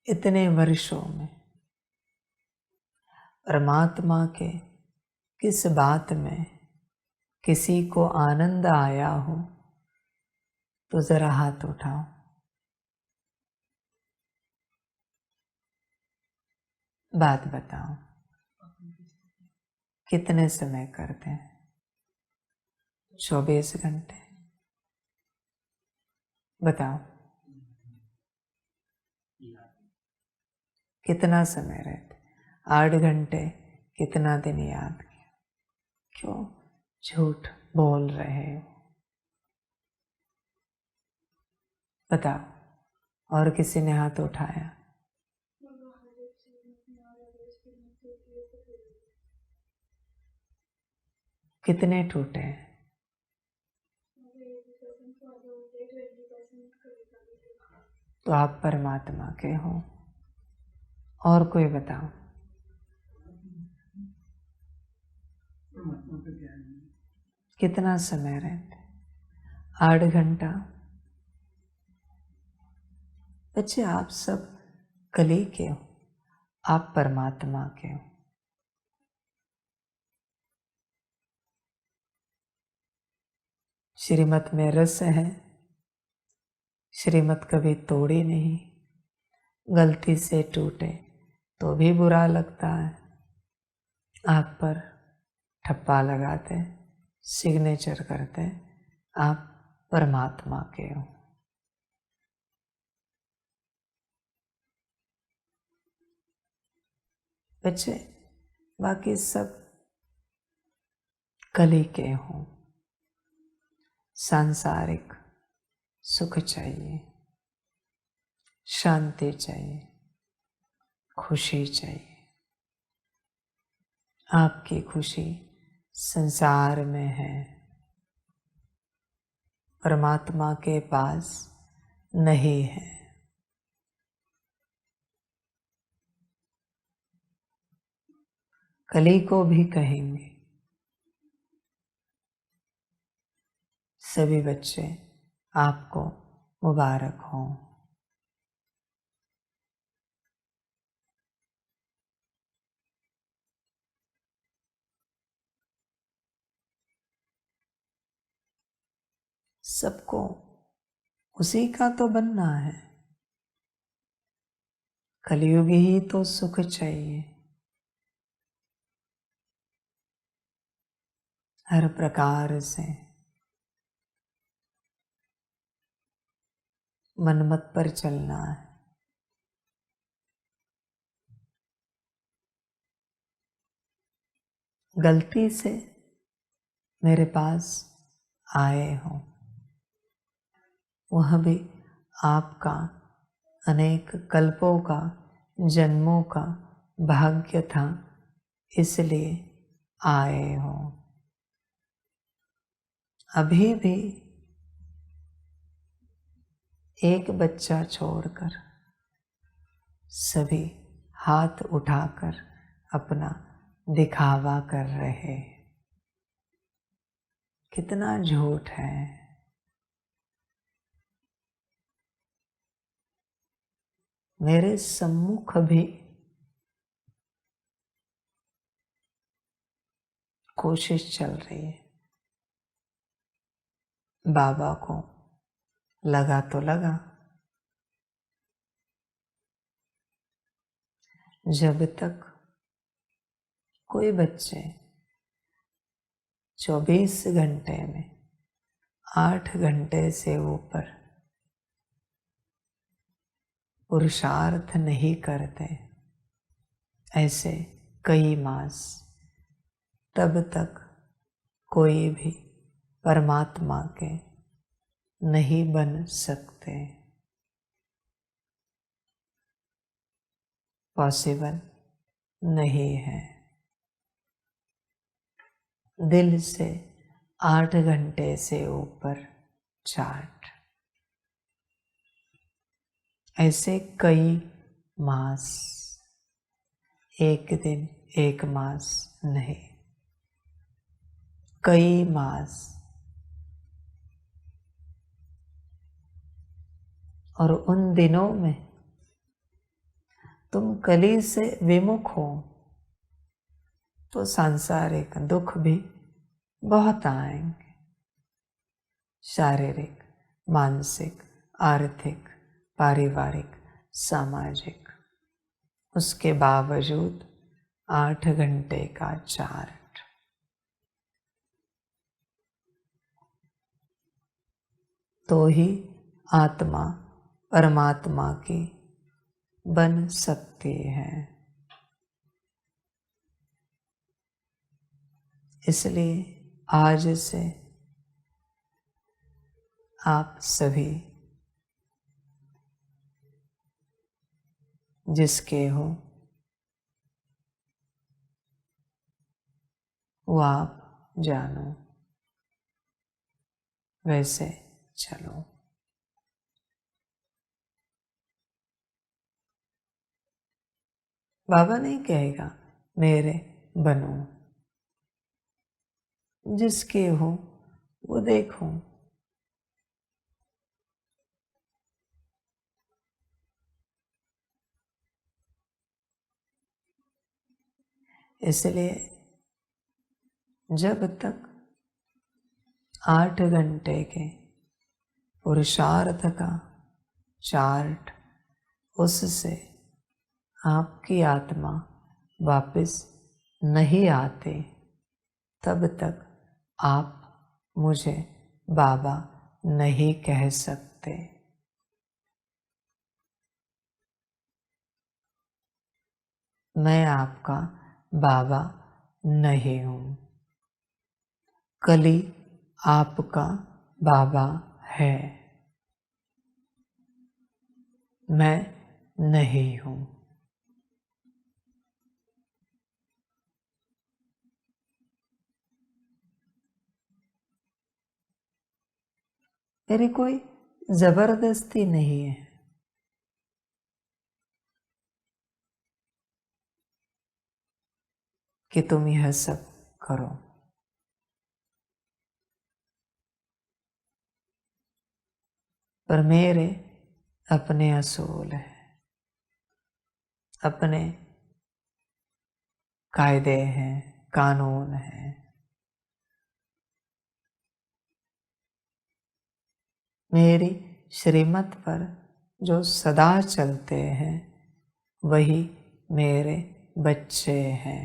S1: इतने वर्षों में परमात्मा के किस बात में किसी को आनंद आया हो तो जरा हाथ उठाओ। बात बताओ, कितने समय करते हैं? 24 घंटे। बताओ कितना समय रहते? 8 घंटे। कितना दिन याद किया? क्यों झूठ बोल रहे हो? बताओ। और किसी ने हाथ उठाया? कितने टूटे? तो आप परमात्मा के हो। और कोई बताओ। कितना समय रहते? 8 घंटा। बच्चे आप सब कली के हो, आप परमात्मा के हो। श्रीमत में रस है, श्रीमत कभी तोड़ी नहीं। गलती से टूटे तो भी बुरा लगता है। आप पर ठप्पा लगाते, सिग्नेचर करते, आप परमात्मा के हो। बच्चे बाकी सब कली के हो। सांसारिक सुख चाहिए, शांति चाहिए, खुशी चाहिए। आपकी खुशी संसार में है, परमात्मा के पास नहीं है। कली को भी कहेंगे। सभी बच्चे आपको मुबारक हो। सबको उसी का तो बनना है। कलयुग ही तो सुख चाहिए। हर प्रकार से मनमत पर चलना है। गलती से मेरे पास आए हो, वह भी आपका अनेक कल्पों का, जन्मों का भाग्य था, इसलिए आए हो। अभी भी एक बच्चा छोड़कर सभी हाथ उठाकर अपना दिखावा कर रहे। कितना झूठ है। मेरे सम्मुख भी कोशिश चल रही है। बाबा को लगा तो लगा, जब तक कोई बच्चे 24 घंटे में 8 घंटे से ऊपर पुरुषार्थ नहीं करते, ऐसे कई मास, तब तक कोई भी परमात्मा के नहीं बन सकते। पॉसिबल नहीं है। दिल से 8 घंटे से ऊपर चार्ट, ऐसे कई मास, एक दिन एक मास नहीं, कई मास। और उन दिनों में तुम कली से विमुख हो तो सांसारिक दुख भी बहुत आएंगे। शारीरिक, मानसिक, आर्थिक, पारिवारिक, सामाजिक। उसके बावजूद 8 घंटे का चार्ट। तो ही आत्मा परमात्मा की बन सकती है। इसलिए आज से आप सभी जिसके हो वो आप जानो, वैसे चलो। बाबा नहीं कहेगा मेरे बनो, जिसके हो वो देखो। इसलिए जब तक 8 घंटे के पुरुषार्थ का चार्ट, उससे आपकी आत्मा वापस नहीं आती, तब तक आप मुझे बाबा नहीं कह सकते। मैं आपका बाबा नहीं हूँ। कली आपका बाबा है, मैं नहीं हूँ। मेरी कोई जबरदस्ती नहीं है। कि तुम यह सब करो। पर मेरे अपने असूल हैं, अपने कायदे हैं, कानून हैं। मेरी श्रीमत पर जो सदा चलते हैं वही मेरे बच्चे हैं।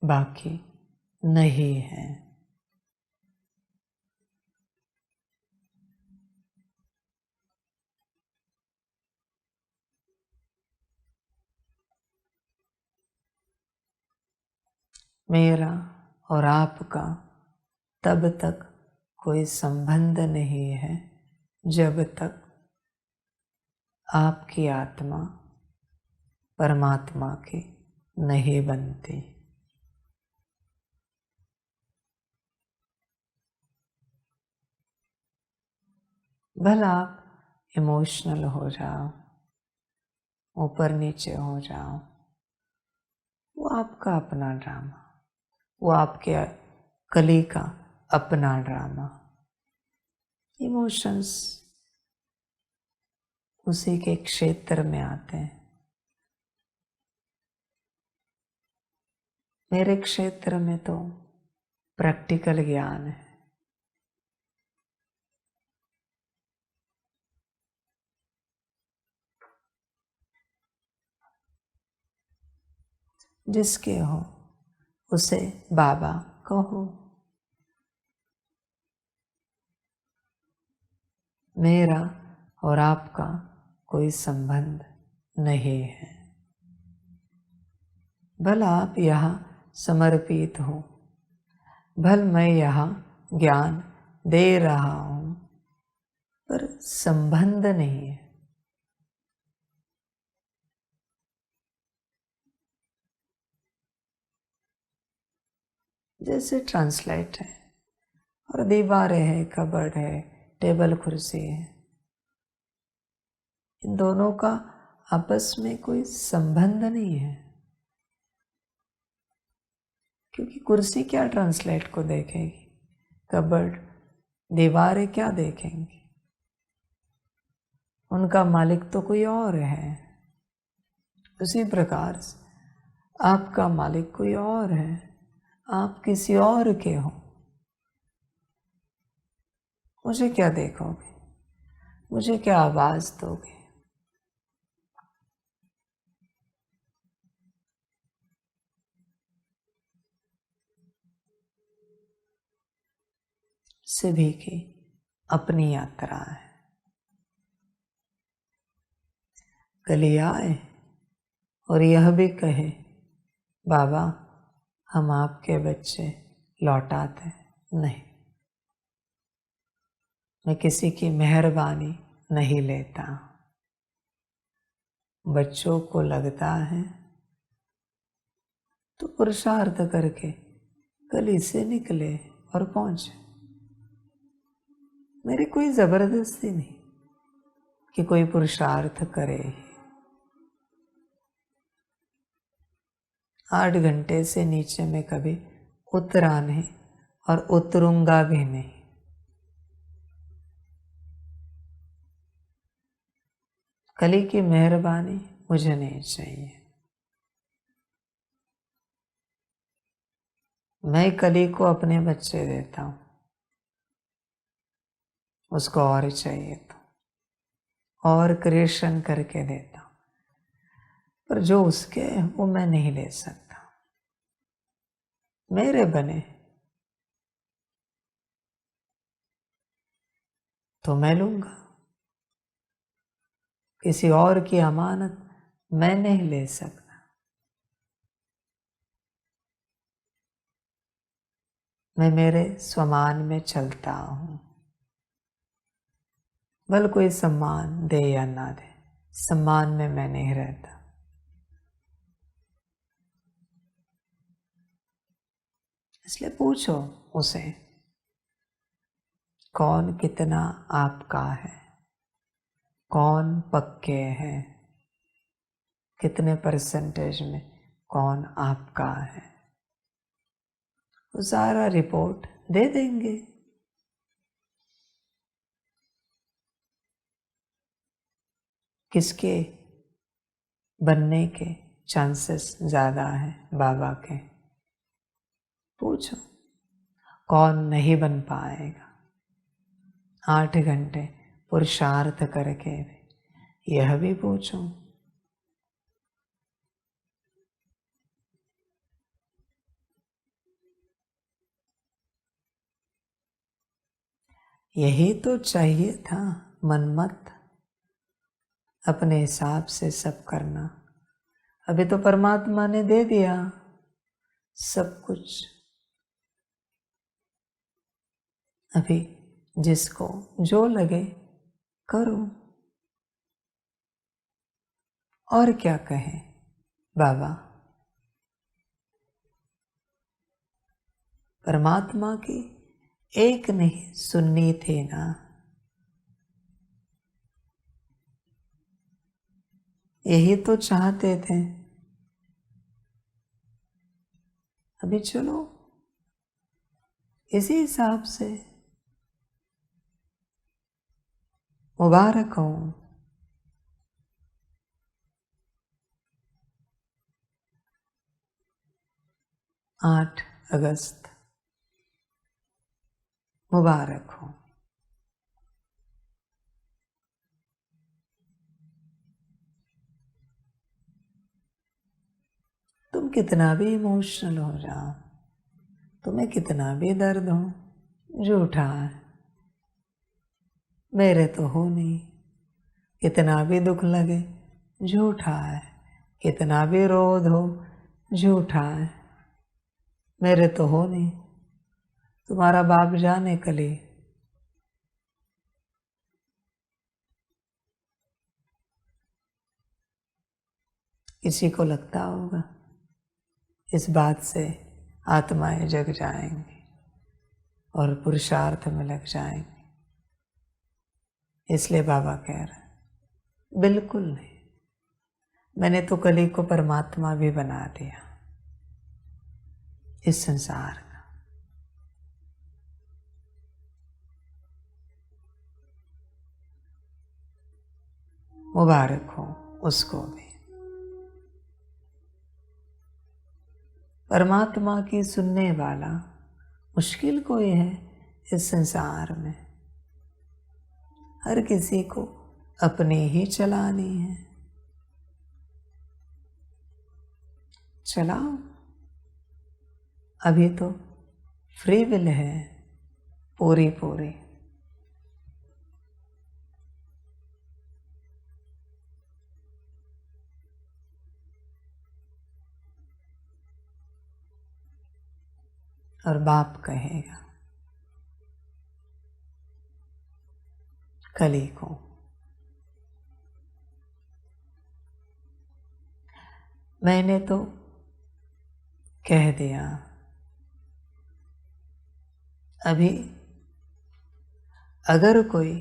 S1: बाकी नहीं है। मेरा और आपका तब तक कोई संबंध नहीं है जब तक आपकी आत्मा परमात्मा की नहीं बनती। भला आप इमोशनल हो जाओ, ऊपर नीचे हो जाओ, वो आपका अपना ड्रामा, वो आपके कली का अपना ड्रामा। इमोशंस उसी के क्षेत्र में आते हैं। मेरे क्षेत्र में तो प्रैक्टिकल ज्ञान है। जिसके हो उसे बाबा कहो। मेरा और आपका कोई संबंध नहीं है। भल आप यहाँ समर्पित हो, भल मैं यहाँ ज्ञान दे रहा हूँ, पर संबंध नहीं है। जैसे ट्रांसलेट है और दीवारें है, कबर्ड है, टेबल कुर्सी है, इन दोनों का आपस में कोई संबंध नहीं है। क्योंकि कुर्सी क्या ट्रांसलेट को देखेगी, कबर्ड दीवारें क्या देखेंगी, उनका मालिक तो कोई और है। उसी प्रकार से आपका मालिक कोई और है, आप किसी और के हो। मुझे क्या देखोगे, मुझे क्या आवाज दोगे? सभी की अपनी यात्रा है। कली आए और यह भी कहे, बाबा हम आपके बच्चे लौटाते नहीं, मैं किसी की मेहरबानी नहीं लेता। बच्चों को लगता है तो पुरुषार्थ करके गली से निकले और पहुंचे। मेरी कोई जबरदस्ती नहीं कि कोई पुरुषार्थ करे। 8 घंटे से नीचे में कभी उतरा नहीं और उतरूंगा भी नहीं। कली की मेहरबानी मुझे नहीं चाहिए। मैं कली को अपने बच्चे देता हूं, उसको और चाहिए तो और क्रिएशन करके देता हूं, पर जो उसके है वो मैं नहीं ले सकता। मेरे बने तो मैं लूंगा, किसी और की अमानत मैं नहीं ले सकता। मैं मेरे स्वमान में चलता हूं। भले कोई सम्मान दे या ना दे, सम्मान में मैं नहीं रहता। इसलिए पूछो उसे, कौन कितना आपका है, कौन पक्के हैं, कितने परसेंटेज में कौन आपका है। वो सारा रिपोर्ट दे देंगे। किसके बनने के चांसेस ज़्यादा है बाबा के? पूछो। कौन नहीं बन पाएगा? 8 घंटे पुरुषार्थ करके भी, यह भी पूछो। यही तो चाहिए था, मनमत अपने हिसाब से सब करना। अभी तो परमात्मा ने दे दिया सब कुछ। अभी जिसको जो लगे करो। और क्या कहें बाबा? परमात्मा की एक नहीं सुननी थी ना। यही तो चाहते थे। अभी चलो इसी हिसाब से मुबारक हो। 8 अगस्त मुबारक हो। तुम कितना भी इमोशनल हो जाओ, तुम्हें कितना भी दर्द हो, झूठा है, मेरे तो हो नहीं। कितना भी दुख लगे, झूठा है। कितना भी रोध हो, झूठा है, मेरे तो हो नहीं। तुम्हारा बाप जाने कली। किसी को लगता होगा इस बात से आत्माएं जग जाएंगी और पुरुषार्थ में लग जाएंगी। इसलिए बाबा कह रहे हैं बिल्कुल नहीं। मैंने तो कली को परमात्मा भी बना दिया इस संसार का। मुबारक हो उसको भी। परमात्मा की सुनने वाला मुश्किल कोई है इस संसार में। हर किसी को अपनी ही चलानी है। चलाओ, अभी तो फ्री विल है पूरी पूरी। और बाप कहेगा कली को, मैंने तो कह दिया अभी अगर कोई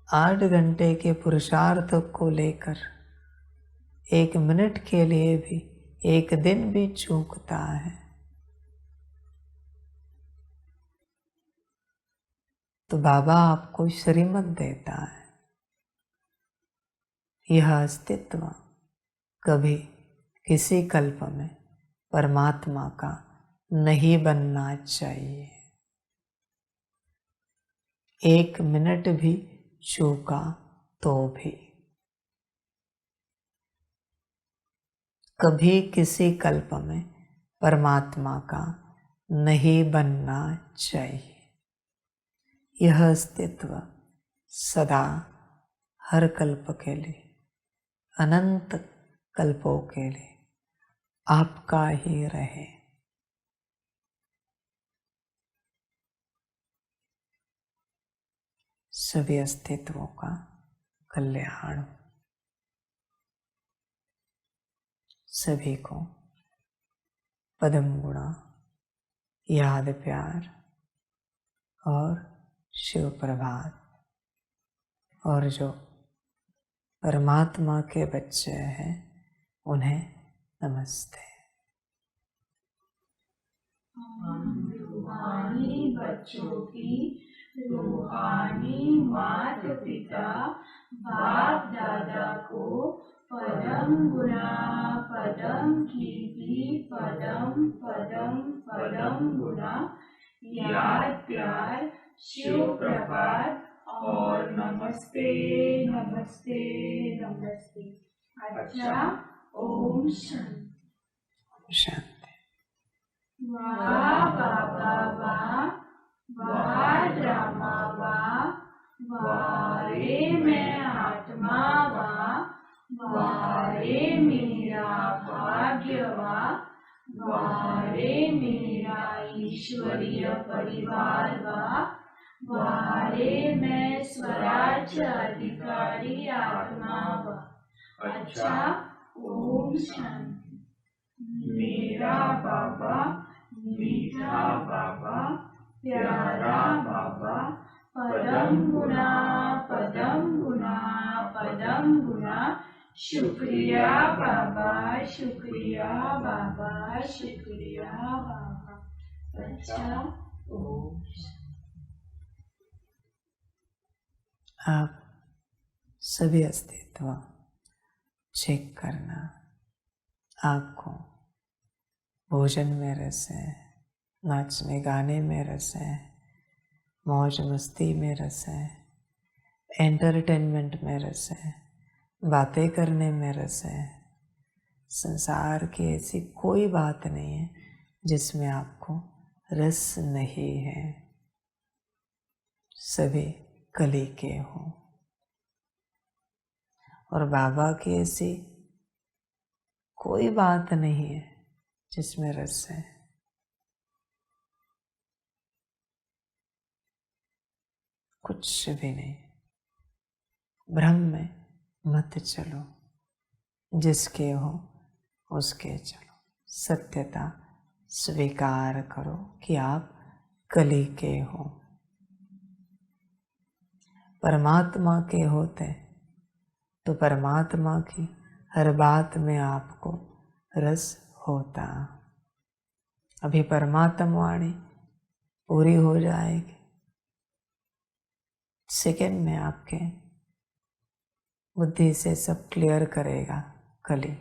S1: 8 घंटे के पुरुषार्थ को लेकर 1 मिनट के लिए भी, 1 दिन भी चूकता है तो बाबा आपको श्रीमत देता है। यह अस्तित्व कभी किसी कल्प में परमात्मा का नहीं बनना चाहिए। 1 मिनट भी चूका तो भी कभी किसी कल्प में परमात्मा का नहीं बनना चाहिए। यह अस्तित्व सदा हर कल्प के लिए, अनंत कल्पों के लिए आपका ही रहे। सभी अस्तित्वों का कल्याण, सभी को पदम गुणा, याद प्यार और शिव प्रभात। और जो परमात्मा के बच्चे हैं उन्हें नमस्ते।
S2: हम रूहानी बच्चों की रूहानी माता पिता बाप दादा को पदम गुना पदम कीर्ति पदम पदम पदम गुना याद प्यार शिव प्रभात और नमस्ते नमस्ते नमस्ते। अच्छा, ओम शांति।
S1: शांति।
S2: वाह बाबा वाह, वाह ड्रामा वाह, वाह रे मैं आत्मा वाह, वाह रे मेरा भाग्य वाह रे मेरा ईश्वरीय परिवार वाह रे मैं स्वराज्य अधिकारी आत्मा वाह। अच्छा, ओम शांति। मेरा बाबा मीठा बाबा प्यारा बाबा पदम गुना पदम गुना पदम गुना शुक्रिया बाबा शुक्रिया बाबा शुक्रिया बाबा। अच्छा, ओम।
S1: आप सभी अस्तित्व चेक करना। आपको भोजन में रस है, नाचने गाने में रस है, मौज मस्ती में रस है, एंटरटेनमेंट में रस है, बातें करने में रस है। संसार की ऐसी कोई बात नहीं है जिसमें आपको रस नहीं है। सभी कली के हो। और बाबा की ऐसी कोई बात नहीं है जिसमें रस है। कुछ भी नहीं। भ्रम में मत चलो, जिसके हो उसके चलो। सत्यता स्वीकार करो कि आप कली के हो। परमात्मा के होते तो परमात्मा की हर बात में आपको रस होता। अभी परमात्मा वाणी पूरी हो जाएगी, सेकंड में आपके बुद्धि से सब क्लियर करेगा कली।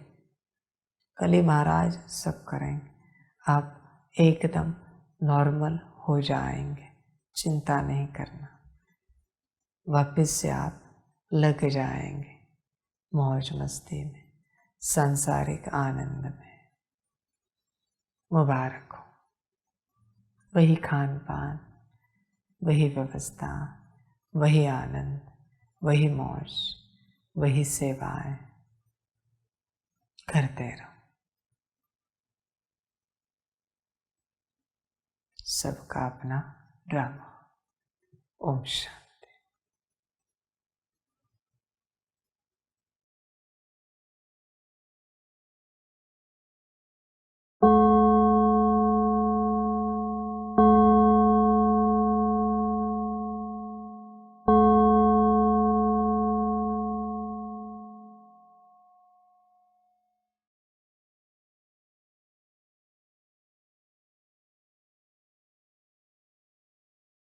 S1: कली महाराज सब करेंगे, आप एकदम नॉर्मल हो जाएंगे। चिंता नहीं करना, वापस से आप लग जाएंगे मौज मस्ती में, सांसारिक आनंद में। मुबारक हो। वही खान पान, वही व्यवस्था, वही आनंद, वही मौज, वही सेवाएं करते रहो। सबका अपना ड्रामा। ओम शांति।